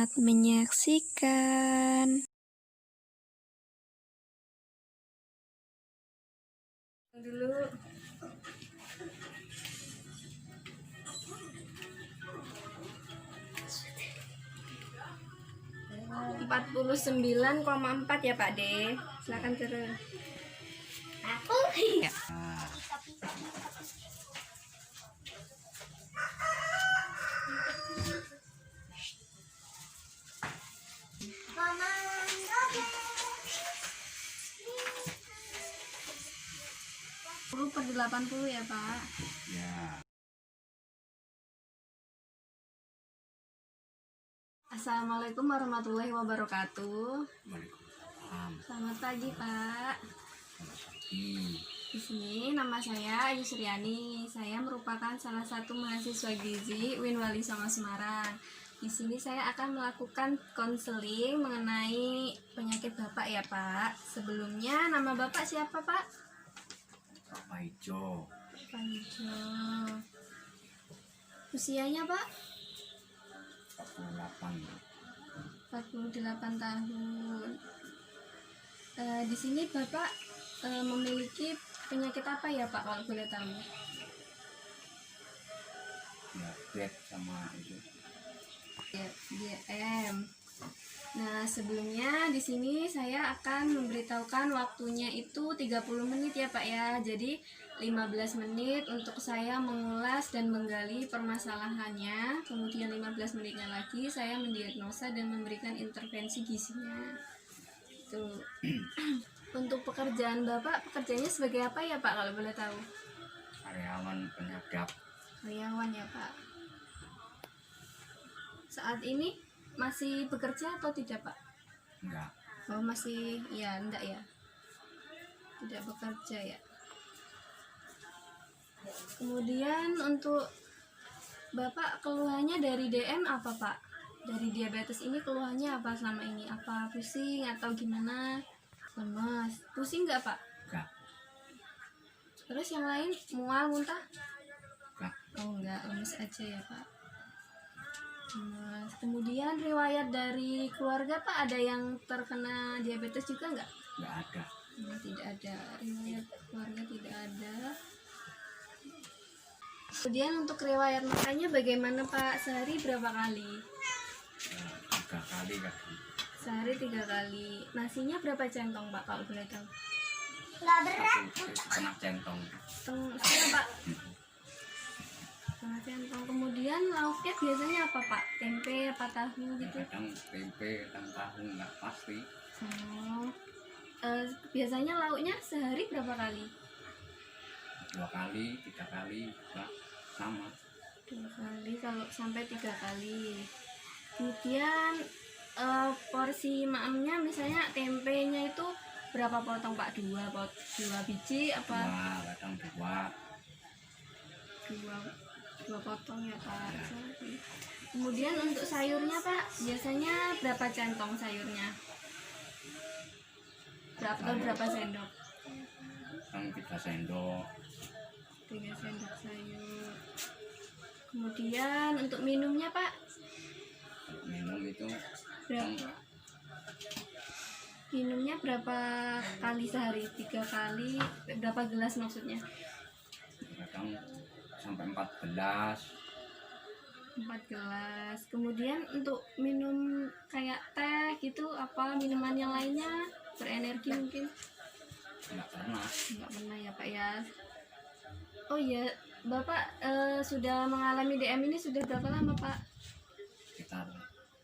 Selamat menyaksikan. Dulu 49,4 ya Pak De. Silakan turun. Aku Ya. Mama, 10/80 ya Pak. Ya. Assalamualaikum warahmatullahi wabarakatuh. Waalaikumsalam. Selamat pagi Pak. Selamat pagi. Di sini nama saya Ayu Suryani. Saya merupakan salah satu mahasiswa gizi UIN Wali Songo Semarang. Di sini saya akan melakukan konseling mengenai penyakit Bapak ya Pak. Sebelumnya nama Bapak siapa Pak? Pak Ijo. Pak Ijo. Usianya Pak? 48. 48 tahun. Di sini Bapak memiliki penyakit apa ya Pak kalau boleh tahu? Diabetes sama itu. Ya, DM. Nah, sebelumnya di sini saya akan memberitahukan waktunya itu 30 menit ya Pak ya. Jadi 15 menit untuk saya mengulas dan menggali permasalahannya. Kemudian 15 menitnya lagi saya mendiagnosa dan memberikan intervensi gizinya. Tuh. Untuk pekerjaan Bapak, pekerjaannya sebagai apa ya Pak kalau boleh tahu? Karyawan penyadap. Karyawan ya Pak. Saat ini masih bekerja atau tidak Pak? Enggak. Oh masih, ya enggak ya? Tidak bekerja ya. Kemudian untuk Bapak keluhannya dari DM apa Pak? Dari diabetes ini keluhannya apa selama ini? Apa pusing atau gimana? Lemas. Pusing nggak Pak? Enggak. Terus yang lain mual, muntah? Enggak. Oh enggak, lemes aja ya Pak. Lemes. Kemudian riwayat dari keluarga Pak ada yang terkena diabetes juga nggak? Enggak ada. Tidak ada, riwayat keluarga tidak ada. Kemudian untuk riwayat makannya bagaimana Pak? Sehari berapa kali? Ya, 3 kali kaki. Sehari 3 kali. Nasinya berapa centong Pak kalau boleh tahu? nggak berat. Satu setengah centong. Setengah Pak. Setengah centong. Kemudian lauknya biasanya apa Pak? Tempe apa tahu gitu? Kadang tempe, kadang tahu, enggak pasti. Oh. Biasanya lauknya sehari berapa kali? 2 kali, 3 kali, enggak sama. 2 kali kalau sampai 3 kali. Kemudian porsi maemnya misalnya tempenya itu berapa potong Pak? 2 biji apa? 2, kadang 2. 2 potong ya Pak. Kemudian untuk sayurnya Pak biasanya berapa centong sayurnya? Berapa sendok? Kadang 3 sendok. 3 sendok sayur. Kemudian untuk minumnya Pak Kalau minum itu berapa? Minumnya berapa kali sehari? 3 kali. Berapa gelas maksudnya? kadang sampai 14. 4 gelas. Kemudian untuk minum kayak teh gitu apa minuman yang lainnya berenergi mungkin? Enggak pernah. Enggak pernah ya Pak ya. Oh iya, Bapak sudah mengalami DM ini sudah berapa lama Pak? Sekitar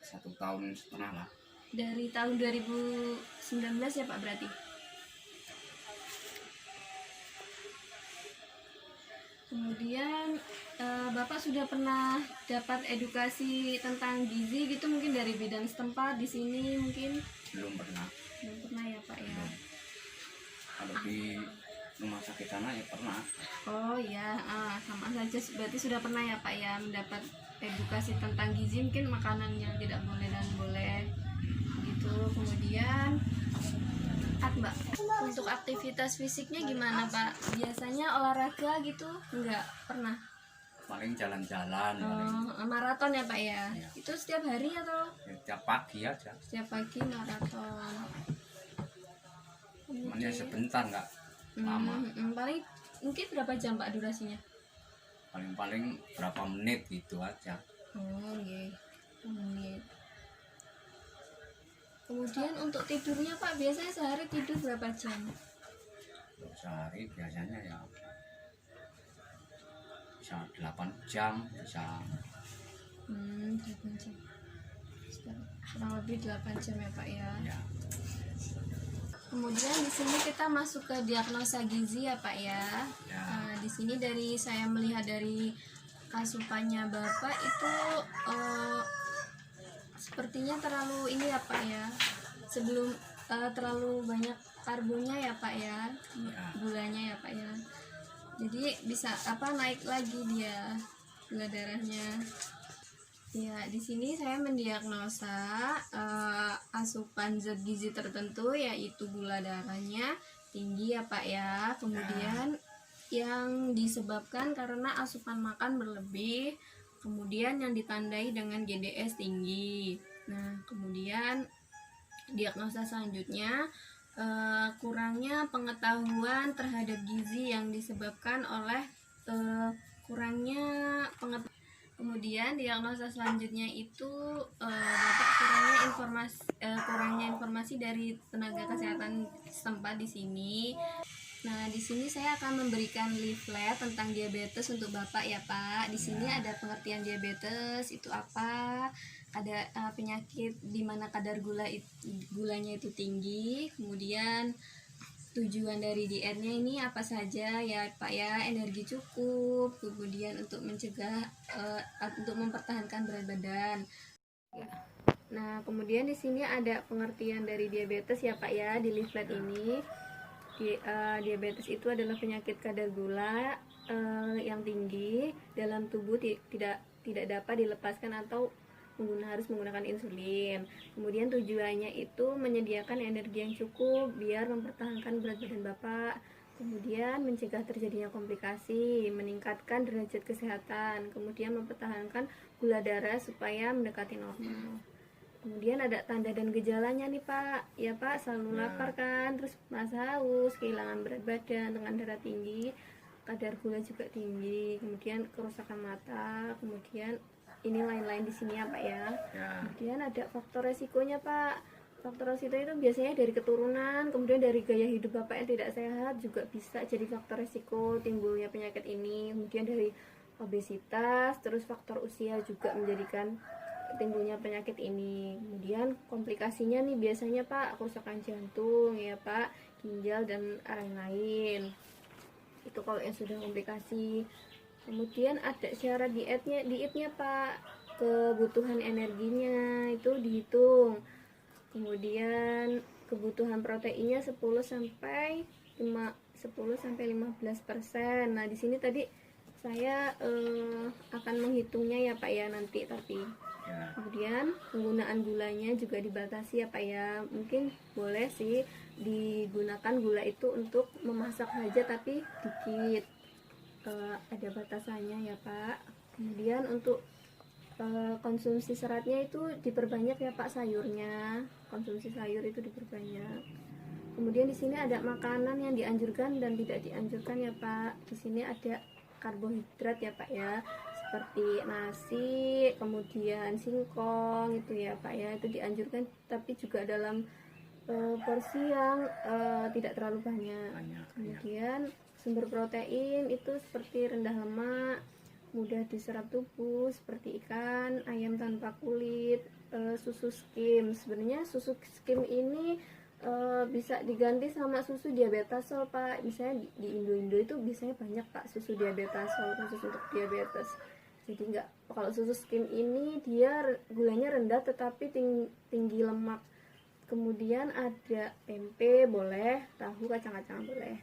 1,5 tahun lah. Dari tahun 2019 ya Pak berarti? Kemudian Bapak sudah pernah dapat edukasi tentang gizi gitu mungkin dari bidan setempat di sini mungkin? Belum pernah. Belum pernah ya Pak ya. Kalau di rumah sakit sana ya pernah. Oh ya, sama saja berarti sudah pernah ya Pak ya mendapat edukasi tentang gizi mungkin makanan yang tidak boleh dan boleh gitu. Kemudian Mbak, untuk aktivitas fisiknya gimana Pak? Biasanya olahraga gitu? Enggak pernah. paling jalan-jalan paling Maraton ya Pak ya? Iya. Itu setiap hari atau ya, tiap pagi aja. setiap pagi maraton? Cuman ya sebentar nggak lama. Paling mungkin berapa jam Pak durasinya? Paling-paling berapa menit gitu aja. Oh iya, menit. Kemudian untuk tidurnya Pak, biasanya sehari tidur berapa jam? Untuk sehari biasanya ya bisa 8 jam, bisa 8 jam. Kurang lebih 8 jam ya Pak ya. ya Kemudian di sini kita masuk ke diagnosa gizi ya Pak ya. Ya. Nah, di sini dari saya melihat dari asupannya Bapak itu sepertinya terlalu ini ya Pak ya. Sebelum terlalu banyak karbonnya ya Pak ya. Gulanya ya Pak ya. Jadi bisa naik lagi dia gula darahnya. Ya, di sini saya mendiagnosa asupan zat gizi tertentu yaitu gula darahnya tinggi ya Pak ya. Kemudian yang disebabkan karena asupan makan berlebih, kemudian yang ditandai dengan GDS tinggi. Nah, kemudian diagnosa selanjutnya kurangnya pengetahuan terhadap gizi yang disebabkan oleh kurangnya pengetahuan. Kemudian diagnosa selanjutnya itu Bapak kurangnya informasi dari tenaga kesehatan setempat di sini. Nah, di sini saya akan memberikan leaflet tentang diabetes untuk Bapak ya Pak. Di sini ada pengertian diabetes itu apa, ada penyakit di mana kadar gulanya itu tinggi, kemudian tujuan dari dietnya ini apa saja ya Pak ya, energi cukup, kemudian untuk mencegah untuk mempertahankan berat badan. Nah, kemudian di sini ada pengertian dari diabetes ya Pak ya di leaflet ini. Diabetes itu adalah penyakit kadar gula yang tinggi dalam tubuh tidak dapat dilepaskan atau harus menggunakan insulin. Kemudian tujuannya itu menyediakan energi yang cukup biar mempertahankan berat badan Bapak. Kemudian mencegah terjadinya komplikasi, meningkatkan derajat kesehatan, kemudian mempertahankan gula darah supaya mendekati normal. Kemudian ada tanda dan gejalanya nih Pak. Ya Pak, selalu lapar kan, terus merasa haus, kehilangan berat badan, tekanan darah tinggi, kadar gula juga tinggi, kemudian kerusakan mata, kemudian ini lain-lain di sini ya Pak ya. Kemudian ada faktor resikonya Pak. Faktor resiko itu biasanya dari keturunan, kemudian dari gaya hidup Bapak yang tidak sehat juga bisa jadi faktor resiko timbulnya penyakit ini. Kemudian dari obesitas, terus faktor usia juga menjadikan timbulnya penyakit ini. Kemudian komplikasinya nih biasanya Pak, kerusakan jantung ya Pak, ginjal dan lain-lain. Itu kalau yang sudah komplikasi. Kemudian ada syarat dietnya Pak, kebutuhan energinya itu dihitung. Kemudian kebutuhan proteinnya 10 sampai 15%. Nah, di sini tadi saya akan menghitungnya ya Pak ya nanti tapi. Kemudian penggunaan gulanya juga dibatasi ya Pak ya. Mungkin boleh sih digunakan gula itu untuk memasak saja tapi dikit. Ada batasannya ya Pak. Kemudian untuk konsumsi seratnya itu diperbanyak ya Pak, sayurnya. Konsumsi sayur itu diperbanyak. Kemudian di sini ada makanan yang dianjurkan dan tidak dianjurkan ya Pak. Di sini ada karbohidrat ya Pak ya, seperti nasi, kemudian singkong itu ya Pak ya, itu dianjurkan tapi juga dalam porsi yang tidak terlalu banyak. Kemudian sumber protein itu seperti rendah lemak, mudah diserap tubuh seperti ikan, ayam tanpa kulit, susu skim. Sebenarnya susu skim ini bisa diganti sama susu diabetasol Pak. Misalnya di Indo itu biasanya banyak Pak susu diabetasol khusus untuk diabetes. Jadi kalau susu skim ini dia gulanya rendah tetapi tinggi lemak. Kemudian ada tempe boleh, tahu, kacang-kacangan boleh,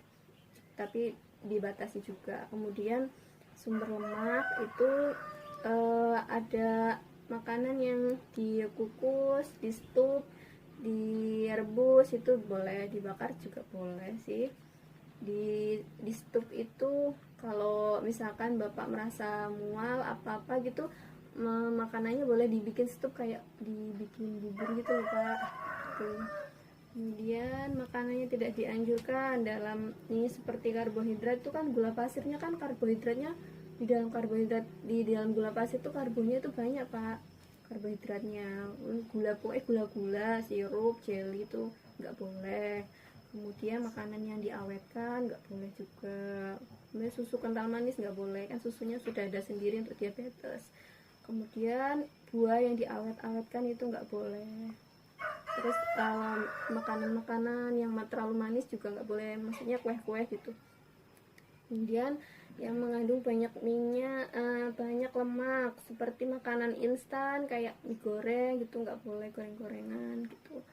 tapi dibatasi juga. Kemudian sumber lemak itu ada makanan yang dikukus, di stup, direbus itu boleh, dibakar juga boleh sih. di stop itu kalau misalkan bapak merasa mual apa gitu, makanannya boleh dibikin stop kayak dibikin bubur gitu loh pak. Tuh. Kemudian makanannya tidak dianjurkan dalam ini seperti karbohidrat itu kan gula pasirnya kan karbohidratnya di dalam gula pasir itu karbonnya itu banyak pak, karbohidratnya. Gula sirup jelly itu nggak boleh. Kemudian makanan yang diawetkan nggak boleh juga. Kemudian susu kental manis nggak boleh, kan susunya sudah ada sendiri untuk diabetes. Kemudian buah yang diawet-awetkan itu nggak boleh. Terus makanan-makanan yang terlalu manis juga nggak boleh, maksudnya kue-kue gitu. Kemudian yang mengandung banyak minyak, banyak lemak seperti makanan instan kayak mie goreng gitu nggak boleh, goreng-gorengan gitu.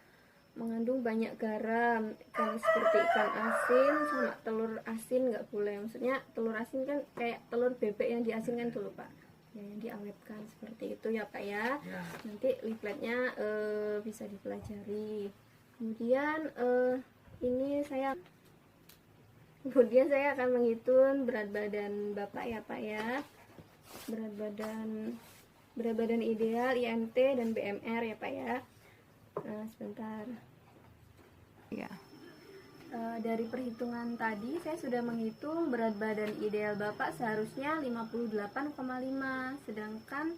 Mengandung banyak garam, ikan seperti ikan asin sama telur asin nggak boleh. Maksudnya telur asin kan kayak telur bebek yang diasinkan dulu pak, ya, yang diawetkan seperti itu ya pak ya. Nanti leafletnya bisa dipelajari. Kemudian Kemudian saya akan menghitung berat badan bapak ya pak ya, berat badan ideal, IMT dan BMR ya pak ya. Nah, sebentar. Ya. Dari perhitungan tadi saya sudah menghitung berat badan ideal bapak seharusnya 58,5, sedangkan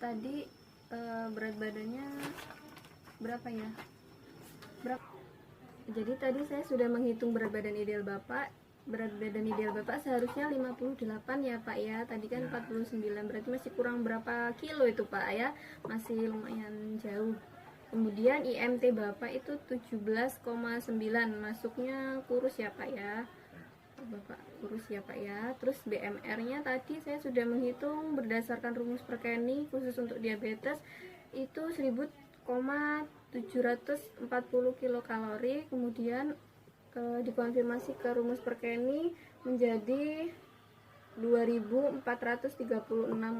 tadi berat badannya berapa ya? Jadi tadi saya sudah menghitung berat badan ideal bapak. Berat badan ideal bapak seharusnya 58 ya pak ya. Tadi kan 49, berarti masih kurang berapa kilo itu pak ya? Masih lumayan jauh. Kemudian IMT bapak itu 17,9, masuknya kurus ya pak ya. Bapak kurus ya pak ya. Terus BMR-nya tadi saya sudah menghitung berdasarkan rumus Perkeni khusus untuk diabetes itu 1000,740 kilokalori. Kemudian dikonfirmasi ke rumus Perkeni menjadi 2436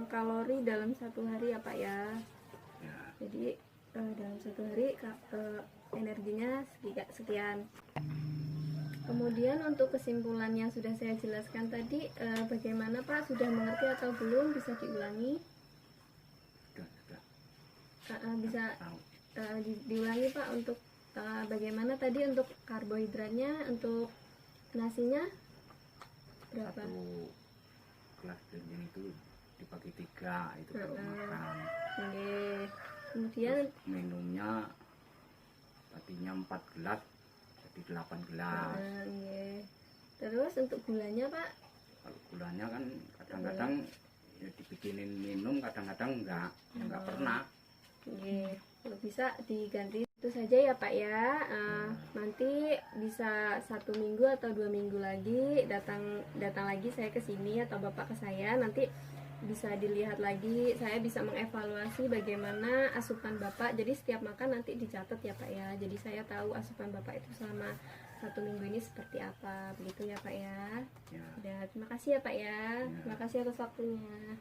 kalori dalam satu hari ya pak ya. Jadi dalam satu hari energinya sekian. Kemudian untuk kesimpulan yang sudah saya jelaskan tadi, bagaimana pak, sudah mengerti atau belum? Bisa diulangi? Bisa diulangi pak untuk bagaimana tadi untuk karbohidratnya, untuk nasinya berapa? Satu gelas daging itu dibagi 3 itu kalau makan. Oke. Kemudian minumnya tadinya 4 gelas jadi 8 gelas. Terus untuk gulanya pak? Kalau gulanya kan kadang-kadang ya dibikinin minum, kadang-kadang enggak pernah. Kalau bisa diganti itu saja ya pak ya. Nanti bisa 1 minggu atau 2 minggu lagi datang lagi saya ke sini atau bapak ke saya, nanti bisa dilihat lagi, saya bisa mengevaluasi bagaimana asupan bapak. Jadi setiap makan nanti dicatat ya pak ya, jadi saya tahu asupan bapak itu selama 1 minggu ini seperti apa, begitu ya pak ya. Ya, terima kasih ya pak ya. Terima kasih atas waktunya.